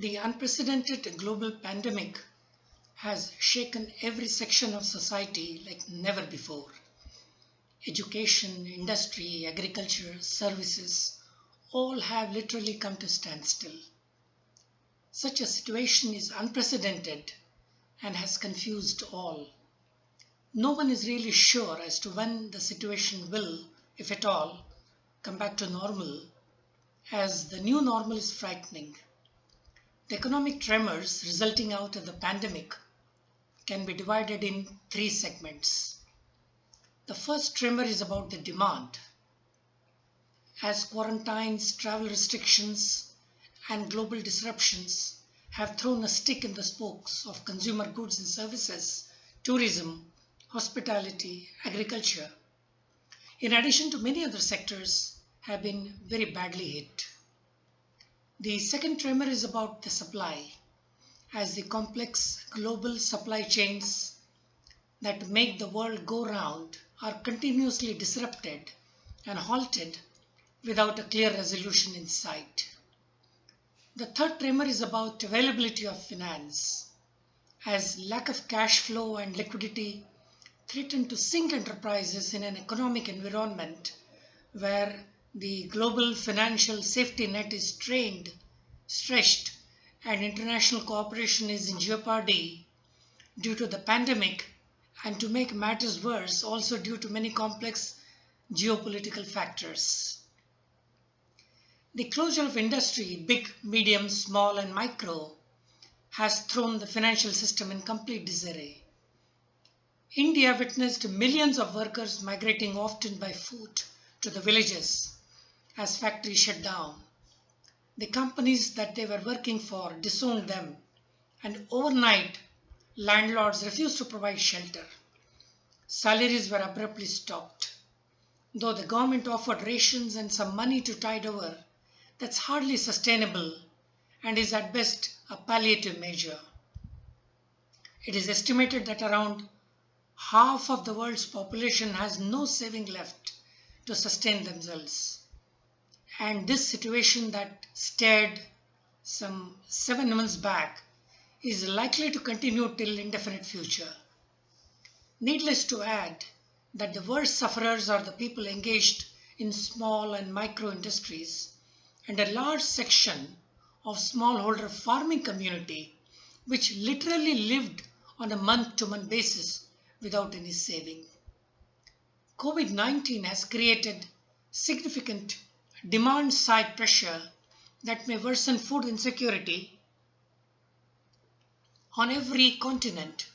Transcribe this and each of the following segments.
The unprecedented global pandemic has shaken every section of society like never before. Education, industry, agriculture, services all have literally come to standstill. Such a situation is unprecedented and has confused all. No one is really sure as to when the situation will, if at all, come back to normal, as the new normal is frightening. The economic tremors resulting out of the pandemic can be divided in three segments. The first tremor is about the demand. As quarantines, travel restrictions, and global disruptions have thrown a stick in the spokes of consumer goods and services, tourism, hospitality, agriculture, in addition to many other sectors, have been very badly hit. The second tremor is about the supply, as the complex global supply chains that make the world go round are continuously disrupted and halted without a clear resolution in sight. The third tremor is about availability of finance, as lack of cash flow and liquidity threaten to sink enterprises in an economic environment where the global financial safety net is strained, stretched, and international cooperation is in jeopardy due to the pandemic, and to make matters worse, also due to many complex geopolitical factors. The closure of industry, big, medium, small, and micro, has thrown the financial system in complete disarray. India witnessed millions of workers migrating often by foot to the villages as factories shut down. The companies that they were working for disowned them, and overnight landlords refused to provide shelter. Salaries were abruptly stopped. Though the government offered rations and some money to tide over, that's hardly sustainable and is at best a palliative measure. It is estimated that around half of the world's population has no saving left to sustain themselves. And this situation that started some 7 months back is likely to continue till indefinite future. Needless to add that the worst sufferers are the people engaged in small and micro industries and a large section of smallholder farming community which literally lived on a month-to-month basis without any saving. COVID-19 has created significant demand side pressure that may worsen food insecurity on every continent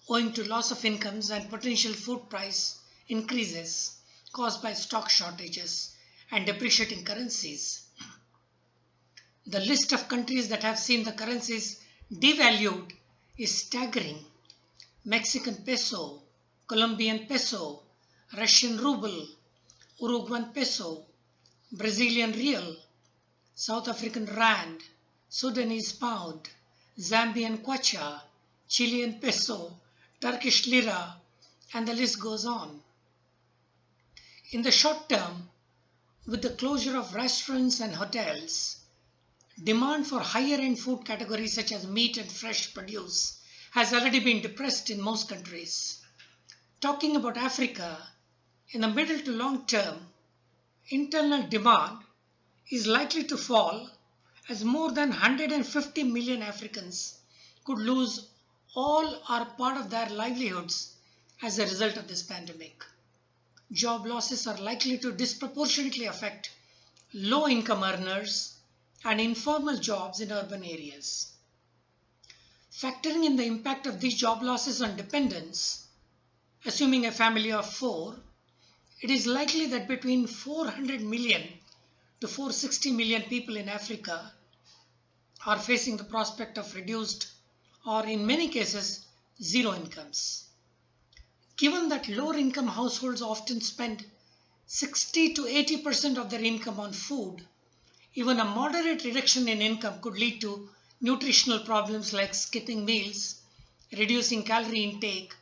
owing to loss of incomes and potential food price increases caused by stock shortages and depreciating currencies. The list of countries that have seen the currencies devalued is staggering. Mexican peso, Colombian peso, Russian ruble, Uruguayan peso, Brazilian real, South African rand, Sudanese pound, Zambian kwacha, Chilean peso, Turkish lira, and the list goes on. In the short term, with the closure of restaurants and hotels, demand for higher-end food categories such as meat and fresh produce has already been depressed in most countries. Talking about Africa, in the middle to long term, internal demand is likely to fall as more than 150 million Africans could lose all or part of their livelihoods as a result of this pandemic. Job losses are likely to disproportionately affect low-income earners and informal jobs in urban areas. Factoring in the impact of these job losses on dependents, assuming a family of 4, it is likely that between 400 million to 460 million people in Africa are facing the prospect of reduced or in many cases zero incomes. Given that lower income households often spend 60 to 80% of their income on food, even a moderate reduction in income could lead to nutritional problems like skipping meals, reducing calorie intake,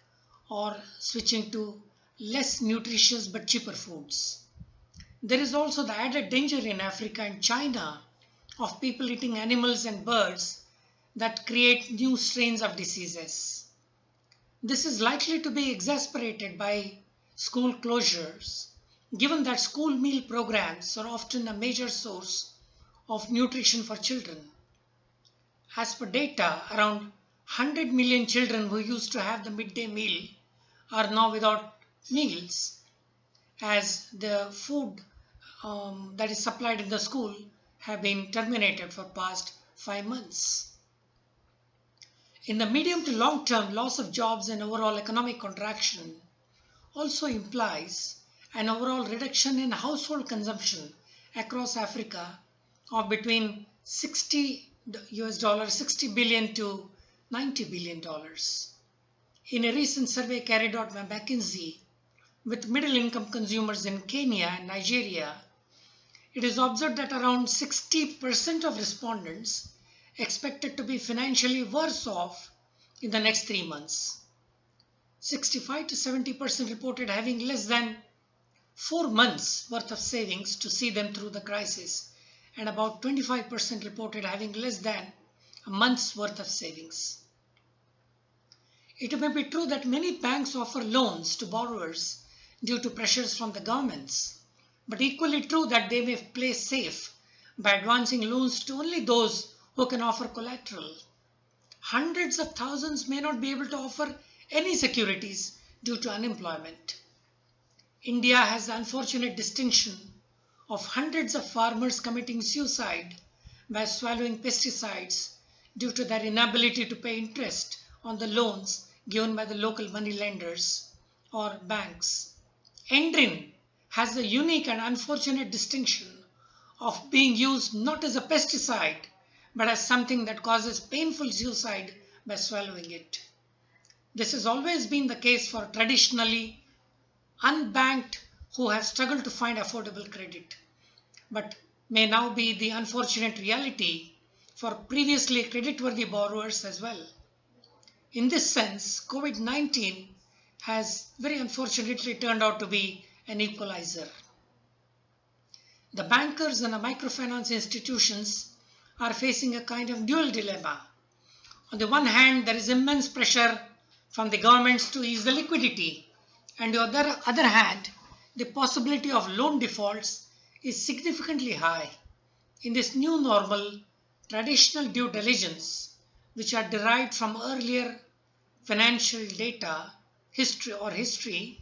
or switching to less nutritious but cheaper foods. There is also the added danger in Africa and China of people eating animals and birds that create new strains of diseases. This is likely to be exacerbated by school closures, given that school meal programs are often a major source of nutrition for children. As per data, around 100 million children who used to have the midday meal are now without meals, as the food that is supplied in the school have been terminated for past 5 months. In the medium to long term, loss of jobs and overall economic contraction also implies an overall reduction in household consumption across Africa of between $60 billion to $90 billion. In a recent survey carried out by McKinsey with middle income consumers in Kenya and Nigeria, it is observed that around 60% of respondents expected to be financially worse off in the next 3 months. 65 to 70% reported having less than 4 months worth of savings to see them through the crisis, and about 25% reported having less than a month's worth of savings. It may be true that many banks offer loans to borrowers due to pressures from the governments, but equally true that they may play safe by advancing loans to only those who can offer collateral. Hundreds of thousands may not be able to offer any securities due to unemployment. India has the unfortunate distinction of hundreds of farmers committing suicide by swallowing pesticides due to their inability to pay interest on the loans given by the local money lenders or banks. Endrin has the unique and unfortunate distinction of being used not as a pesticide but as something that causes painful suicide by swallowing it. This has always been the case for traditionally unbanked who have struggled to find affordable credit, but may now be the unfortunate reality for previously creditworthy borrowers as well. In this sense, COVID-19 has very unfortunately turned out to be an equalizer. The bankers and the microfinance institutions are facing a kind of dual dilemma. On the one hand, there is immense pressure from the governments to ease the liquidity, and on the other hand, the possibility of loan defaults is significantly high. In this new normal, traditional due diligence, which are derived from earlier financial data, history,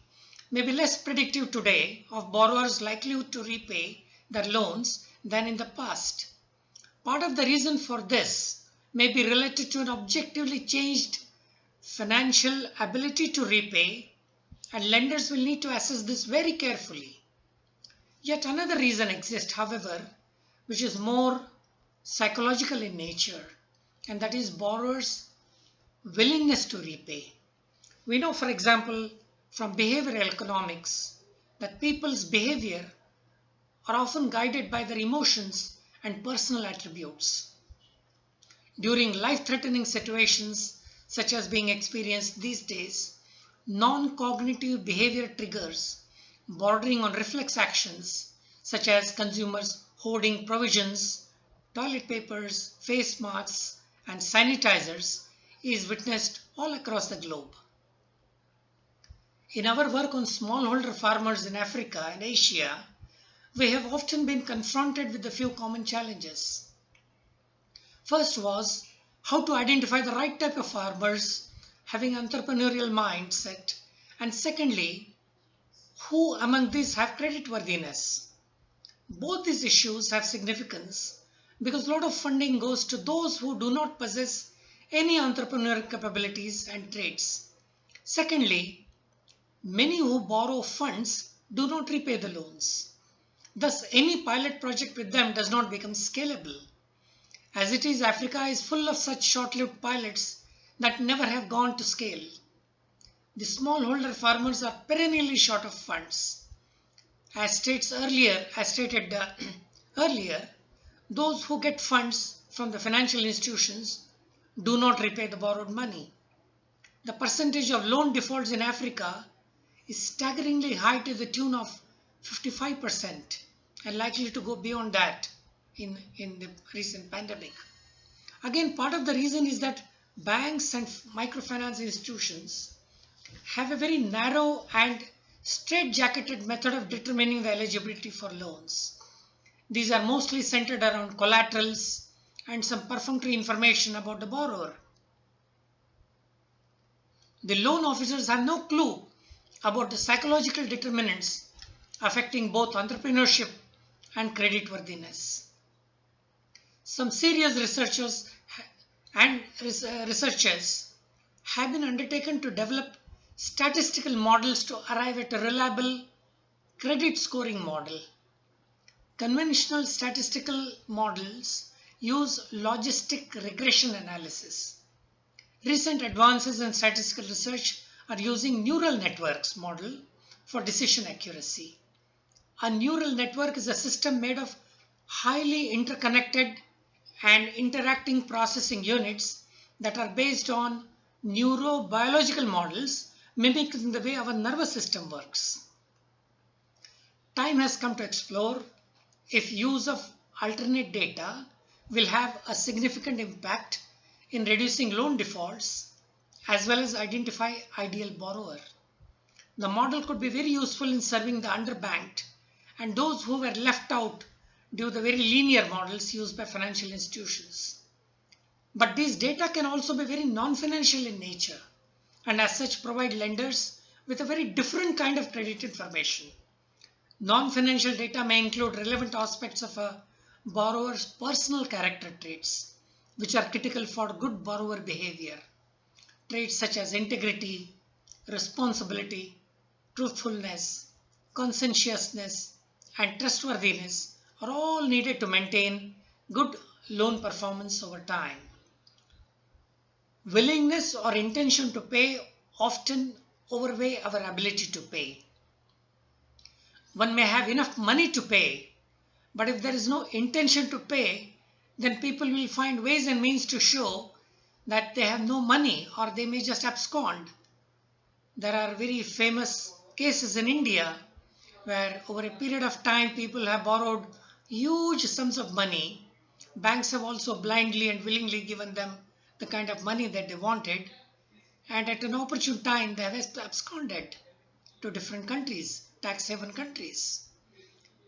may be less predictive today of borrowers' likelihood to repay their loans than in the past. Part of the reason for this may be related to an objectively changed financial ability to repay, and lenders will need to assess this very carefully. Yet another reason exists, however, which is more psychological in nature, and that is borrowers' willingness to repay. We know, for example, from behavioral economics that people's behavior are often guided by their emotions and personal attributes. During life-threatening situations such as being experienced these days, non-cognitive behavior triggers bordering on reflex actions such as consumers hoarding provisions, toilet papers, face masks, and sanitizers is witnessed all across the globe. In our work on smallholder farmers in Africa and Asia, we have often been confronted with a few common challenges. First was how to identify the right type of farmers having entrepreneurial mindset, and secondly, who among these have creditworthiness. Both these issues have significance because a lot of funding goes to those who do not possess any entrepreneurial capabilities and traits. Secondly, many who borrow funds do not repay the loans. Thus, any pilot project with them does not become scalable. As it is, Africa is full of such short-lived pilots that never have gone to scale. The smallholder farmers are perennially short of funds. As stated earlier, those who get funds from the financial institutions do not repay the borrowed money. The percentage of loan defaults in Africa is staggeringly high to the tune of 55% and likely to go beyond that. in the recent pandemic. Again, part of the reason is that banks and microfinance institutions have a very narrow and straight-jacketed method of determining the eligibility for loans. These are mostly centered around collaterals and some perfunctory information about the borrower. The loan officers have no clue about the psychological determinants affecting both entrepreneurship and creditworthiness. Some serious researchers have been undertaken to develop statistical models to arrive at a reliable credit scoring model. Conventional statistical models use logistic regression analysis. Recent advances in statistical research are using neural networks model for decision accuracy. A neural network is a system made of highly interconnected and interacting processing units that are based on neurobiological models mimicking the way our nervous system works. Time has come to explore if use of alternate data will have a significant impact in reducing loan defaults as well as identify ideal borrower. The model could be very useful in serving the underbanked and those who were left out due to the very linear models used by financial institutions. But these data can also be very non-financial in nature and as such provide lenders with a very different kind of credit information. Non-financial data may include relevant aspects of a borrower's personal character traits, which are critical for good borrower behavior. Traits such as integrity, responsibility, truthfulness, conscientiousness, and trustworthiness are all needed to maintain good loan performance over time. Willingness or intention to pay often overweigh our ability to pay. One may have enough money to pay, but if there is no intention to pay, then people will find ways and means to show that they have no money or they may just abscond. There are very famous cases in India where over a period of time people have borrowed huge sums of money. Banks have also blindly and willingly given them the kind of money that they wanted, and at an opportune time they have absconded to different countries, tax haven countries.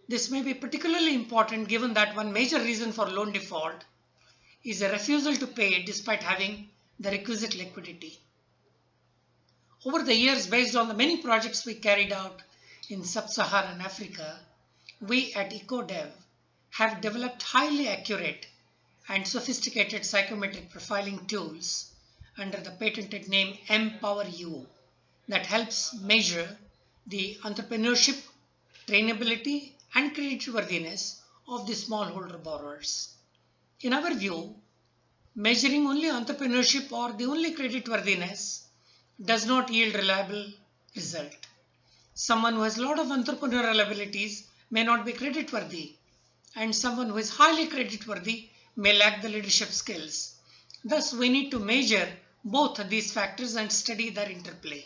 This may be particularly important given that one major reason for loan default is a refusal to pay despite having the requisite liquidity. Over the years, based on the many projects we carried out in sub-Saharan Africa, we at EcoDev have developed highly accurate and sophisticated psychometric profiling tools under the patented name EmpowerU that helps measure the entrepreneurship, trainability, and creditworthiness of the smallholder borrowers. In our view, measuring only entrepreneurship or the only creditworthiness does not yield reliable result. Someone who has a lot of entrepreneurial abilities may not be creditworthy, and someone who is highly creditworthy may lack the leadership skills. Thus, we need to measure both these factors and study their interplay.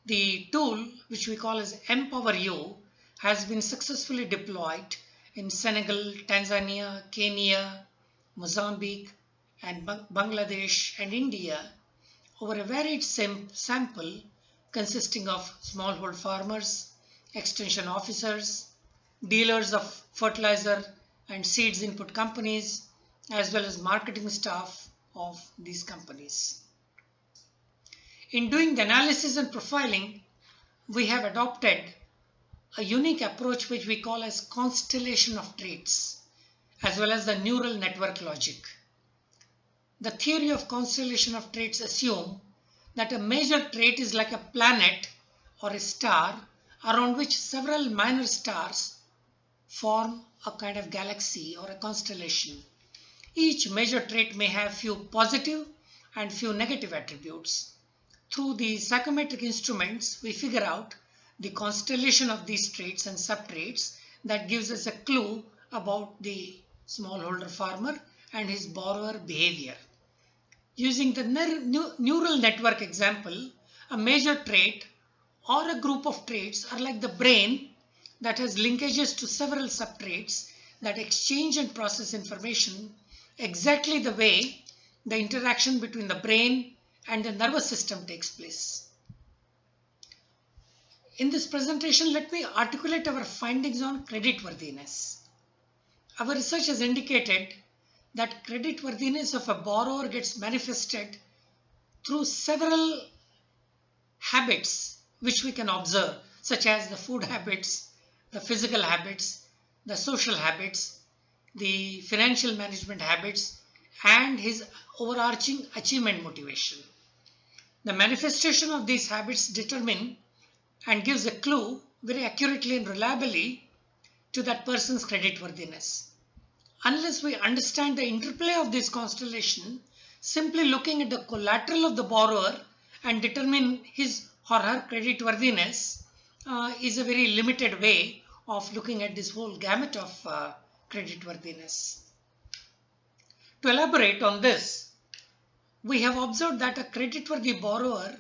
The tool, which we call as EmpowerU, has been successfully deployed in Senegal, Tanzania, Kenya, Mozambique, and Bangladesh and India over a varied sample consisting of smallholder farmers, extension officers, dealers of fertilizer and seeds input companies, as well as marketing staff of these companies. In doing the analysis and profiling, we have adopted a unique approach which we call as constellation of traits, as well as the neural network logic. The theory of constellation of traits assume that a major trait is like a planet or a star around which several minor stars form a kind of galaxy or a constellation. Each major trait may have few positive and few negative attributes. Through the psychometric instruments, we figure out the constellation of these traits and subtraits that gives us a clue about the smallholder farmer and his borrower behavior. Using the neural network example, a major trait or a group of traits are like the brain that has linkages to several subtraits that exchange and process information exactly the way the interaction between the brain and the nervous system takes place. In this presentation, let me articulate our findings on creditworthiness. Our research has indicated that creditworthiness of a borrower gets manifested through several habits which we can observe, such as the food habits, the physical habits, the social habits, the financial management habits, and his overarching achievement motivation. The manifestation of these habits determine and gives a clue very accurately and reliably to that person's creditworthiness. Unless we understand the interplay of this constellation, simply looking at the collateral of the borrower and determine his or her creditworthiness is a very limited way of looking at this whole gamut of creditworthiness. To elaborate on this, we have observed that a creditworthy borrower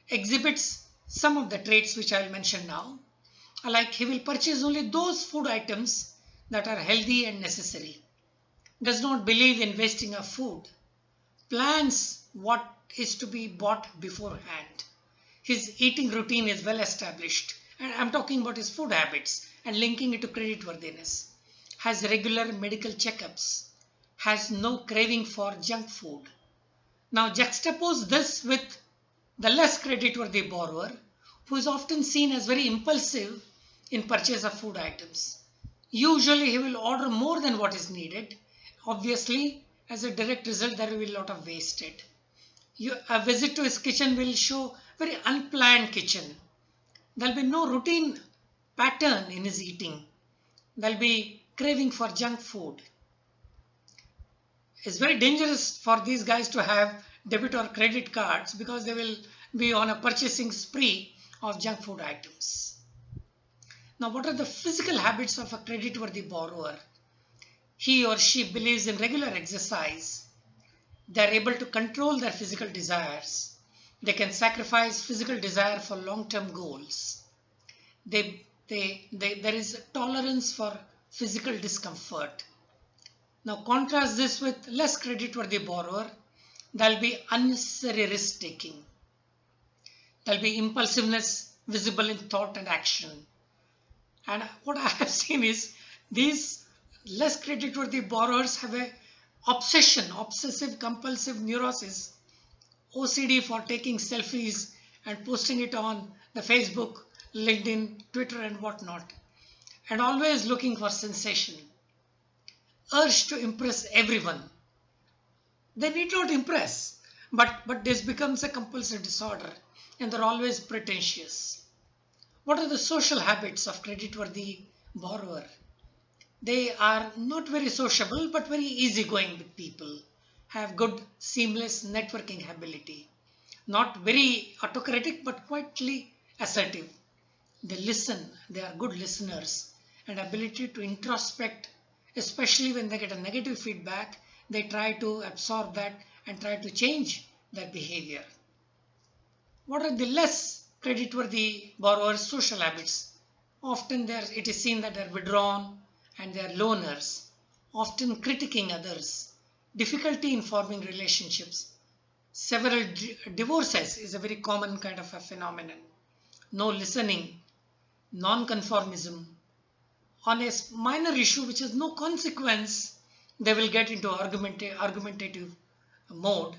exhibits some of the traits which I will mention now. Like, he will purchase only those food items that are healthy and necessary, does not believe in wasting of food, plans what is to be bought beforehand. His eating routine is well established, and I'm talking about his food habits and linking it to creditworthiness. Has regular medical checkups, has no craving for junk food. Now juxtapose this with the less creditworthy borrower, who is often seen as very impulsive in purchase of food items. Usually he will order more than what is needed. Obviously, as a direct result, there will be a lot of wasted. A visit to his kitchen will show very unplanned kitchen. There will be no routine pattern in his eating. There will be craving for junk food. It's very dangerous for these guys to have debit or credit cards, because they will be on a purchasing spree of junk food items. Now, what are the physical habits of a creditworthy borrower? He or she believes in regular exercise. They are able to control their physical desires. They can sacrifice physical desire for long-term goals. There is tolerance for physical discomfort. Now contrast this with less creditworthy borrower. There will be unnecessary risk taking. There will be impulsiveness visible in thought and action. And what I have seen is these less creditworthy borrowers have a obsession, obsessive compulsive neurosis, OCD, for taking selfies and posting it on the Facebook, LinkedIn, Twitter and whatnot, and always looking for sensation. Urge to impress everyone. They need not impress, but this becomes a compulsive disorder, and they're always pretentious. What are the social habits of creditworthy borrower? They are not very sociable but very easygoing with people, have good seamless networking ability, not very autocratic but quietly assertive. They listen, they are good listeners, and ability to introspect, especially when they get a negative feedback, they try to absorb that and try to change their behavior. What are the less creditworthy borrowers' social habits? Often it is seen that they are withdrawn and they are loners, often critiquing others, difficulty in forming relationships. Several divorces is a very common kind of a phenomenon. No listening, non-conformism. On a minor issue which has no consequence, they will get into argumentative mode.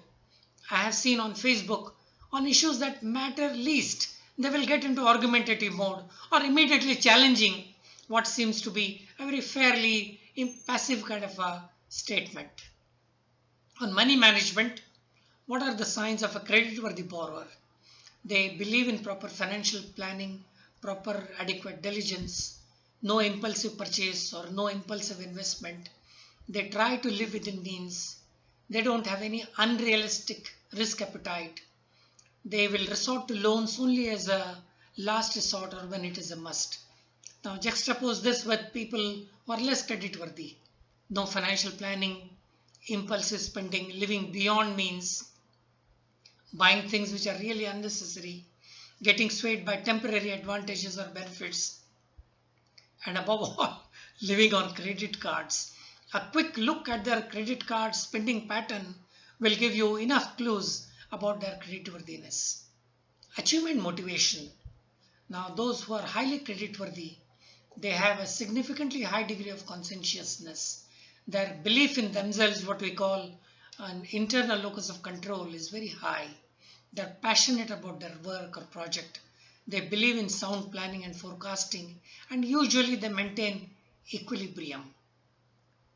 I have seen on Facebook, on issues that matter least, they will get into argumentative mode or immediately challenging what seems to be a very fairly passive kind of a statement. On money management, what are the signs of a creditworthy borrower? They believe in proper financial planning, proper adequate diligence, no impulsive purchase or no impulsive investment. They try to live within means. They don't have any unrealistic risk appetite. They will resort to loans only as a last resort or when it is a must. Now juxtapose this with people who are less creditworthy. No financial planning, impulsive spending, living beyond means, buying things which are really unnecessary, getting swayed by temporary advantages or benefits, and above all, living on credit cards. A quick look at their credit card spending pattern will give you enough clues about their creditworthiness. Achievement motivation. Now, those who are highly creditworthy, they have a significantly high degree of conscientiousness. Their belief in themselves, what we call an internal locus of control, is very high. They're passionate about their work or project. They believe in sound planning and forecasting, and usually they maintain equilibrium.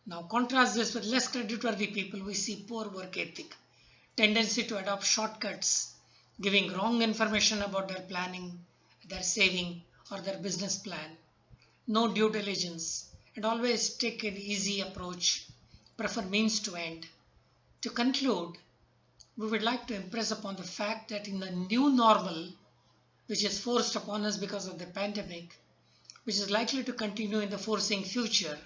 Now, contrast this with less creditworthy people, we see poor work ethic, tendency to adopt shortcuts, giving wrong information about their planning, their saving, or their business plan, no due diligence, and always take an easy approach, prefer means to end. To conclude, we would like to impress upon the fact that in the new normal, which is forced upon us because of the pandemic, which is likely to continue in the foreseeing future,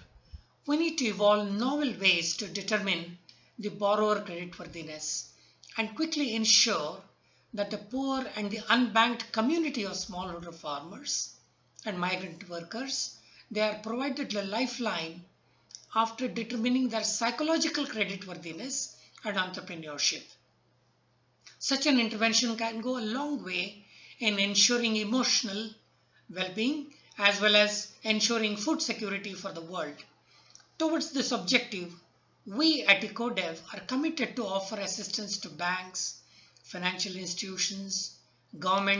we need to evolve novel ways to determine the borrower creditworthiness and quickly ensure that the poor and the unbanked community of smallholder farmers and migrant workers, they are provided a lifeline after determining their psychological creditworthiness and entrepreneurship. Such an intervention can go a long way in ensuring emotional well-being as well as ensuring food security for the world. Towards this objective, we at EcoDev are committed to offer assistance to banks, financial institutions, governments,